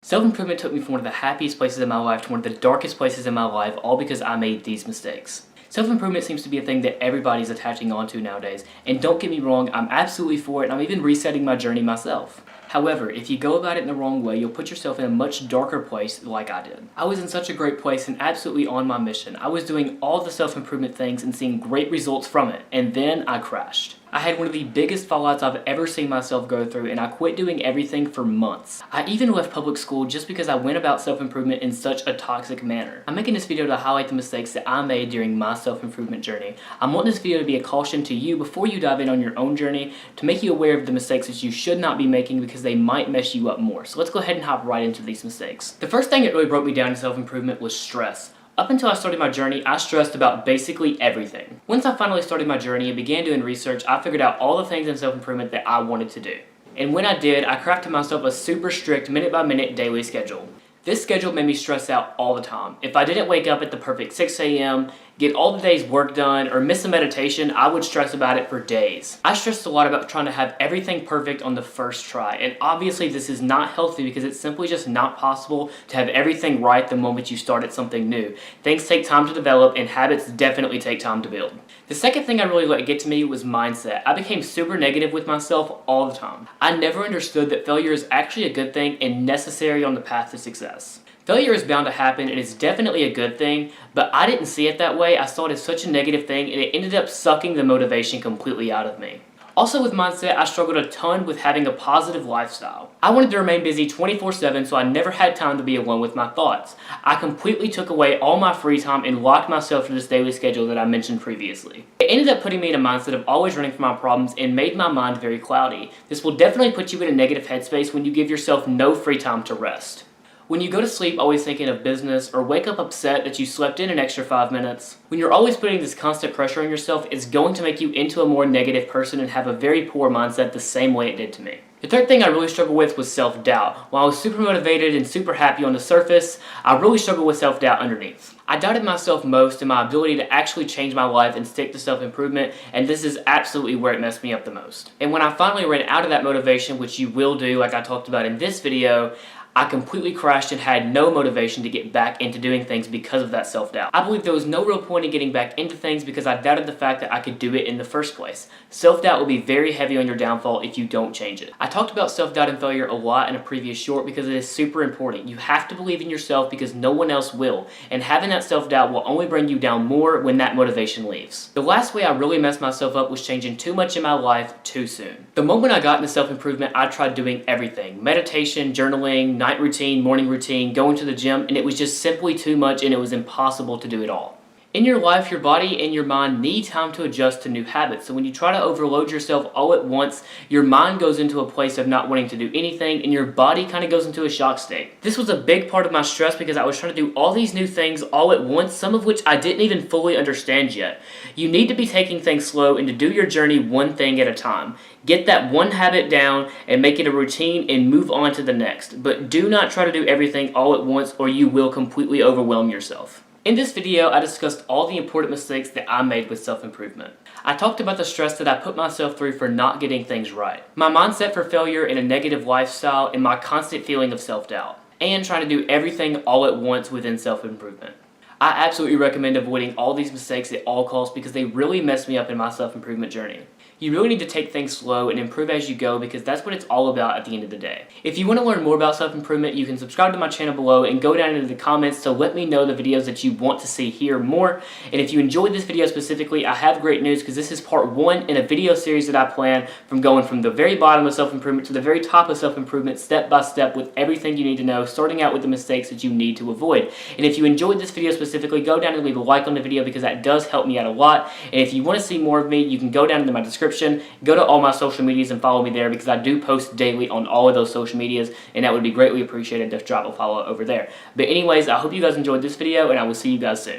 Self-improvement took me from one of the happiest places in my life to one of the darkest places in my life, all because I made these mistakes. Self-improvement seems to be a thing that everybody's attaching onto nowadays, and don't get me wrong, I'm absolutely for it, and I'm even resetting my journey myself. However, if you go about it in the wrong way, you'll put yourself in a much darker place like I did. I was in such a great place and absolutely on my mission. I was doing all the self-improvement things and seeing great results from it, and then I crashed. I had one of the biggest fallouts I've ever seen myself go through, and I quit doing everything for months. I even left public school just because I went about self-improvement in such a toxic manner. I'm making this video to highlight the mistakes that I made during my self-improvement journey. I want this video to be a caution to you before you dive in on your own journey, to make you aware of the mistakes that you should not be making because they might mess you up more. So let's go ahead and hop right into these mistakes. The first thing that really broke me down in self-improvement was stress. Up until I started my journey, I stressed about basically everything. Once I finally started my journey and began doing research, I figured out all the things in self-improvement that I wanted to do. And when I did, I crafted myself a super strict minute-by-minute daily schedule. This schedule made me stress out all the time. If I didn't wake up at the perfect 6 a.m., get all the day's work done, or miss a meditation, I would stress about it for days. I stressed a lot about trying to have everything perfect on the first try, and obviously this is not healthy because it's simply just not possible to have everything right the moment you start at something new. Things take time to develop, and habits definitely take time to build. The second thing I really let get to me was mindset. I became super negative with myself all the time. I never understood that failure is actually a good thing and necessary on the path to success. Failure is bound to happen and it's definitely a good thing, but I didn't see it that way. I saw it as such a negative thing and it ended up sucking the motivation completely out of me. Also with mindset, I struggled a ton with having a positive lifestyle. I wanted to remain busy 24/7, so I never had time to be alone with my thoughts. I completely took away all my free time and locked myself to this daily schedule that I mentioned previously. It ended up putting me in a mindset of always running from my problems and made my mind very cloudy. This will definitely put you in a negative headspace when you give yourself no free time to rest. When you go to sleep always thinking of business or wake up upset that you slept in an extra 5 minutes, when you're always putting this constant pressure on yourself, it's going to make you into a more negative person and have a very poor mindset the same way it did to me. The third thing I really struggled with was self-doubt. While I was super motivated and super happy on the surface, I really struggled with self-doubt underneath. I doubted myself most and my ability to actually change my life and stick to self-improvement, and this is absolutely where it messed me up the most. And when I finally ran out of that motivation, which you will do like I talked about in this video, I completely crashed and had no motivation to get back into doing things because of that self-doubt. I believe there was no real point in getting back into things because I doubted the fact that I could do it in the first place. Self-doubt will be very heavy on your downfall if you don't change it. I talked about self-doubt and failure a lot in a previous short because it is super important. You have to believe in yourself because no one else will, and having that self-doubt will only bring you down more when that motivation leaves. The last way I really messed myself up was changing too much in my life too soon. The moment I got into self-improvement, I tried doing everything. Meditation, journaling, night routine, morning routine, going to the gym, and it was just simply too much and it was impossible to do it all. In your life, your body and your mind need time to adjust to new habits. So when you try to overload yourself all at once, your mind goes into a place of not wanting to do anything and your body kind of goes into a shock state. This was a big part of my stress because I was trying to do all these new things all at once, some of which I didn't even fully understand yet. You need to be taking things slow and to do your journey one thing at a time. Get that one habit down and make it a routine and move on to the next. But do not try to do everything all at once or you will completely overwhelm yourself. In this video, I discussed all the important mistakes that I made with self-improvement. I talked about the stress that I put myself through for not getting things right, my mindset for failure and a negative lifestyle, and my constant feeling of self-doubt, and trying to do everything all at once within self-improvement. I absolutely recommend avoiding all these mistakes at all costs because they really messed me up in my self-improvement journey. You really need to take things slow and improve as you go because that's what it's all about at the end of the day. If you want to learn more about self-improvement, you can subscribe to my channel below and go down into the comments to let me know the videos that you want to see here more. And if you enjoyed this video specifically, I have great news because this is part 1 in a video series that I plan from going from the very bottom of self-improvement to the very top of self-improvement step by step with everything you need to know, starting out with the mistakes that you need to avoid. And if you enjoyed this video specifically, go down and leave a like on the video because that does help me out a lot. And if you want to see more of me, you can go down into my description. Go to all my social medias and follow me there because I do post daily on all of those social medias and that would be greatly appreciated. Just drop a follow over there. But anyways, I hope you guys enjoyed this video and I will see you guys soon.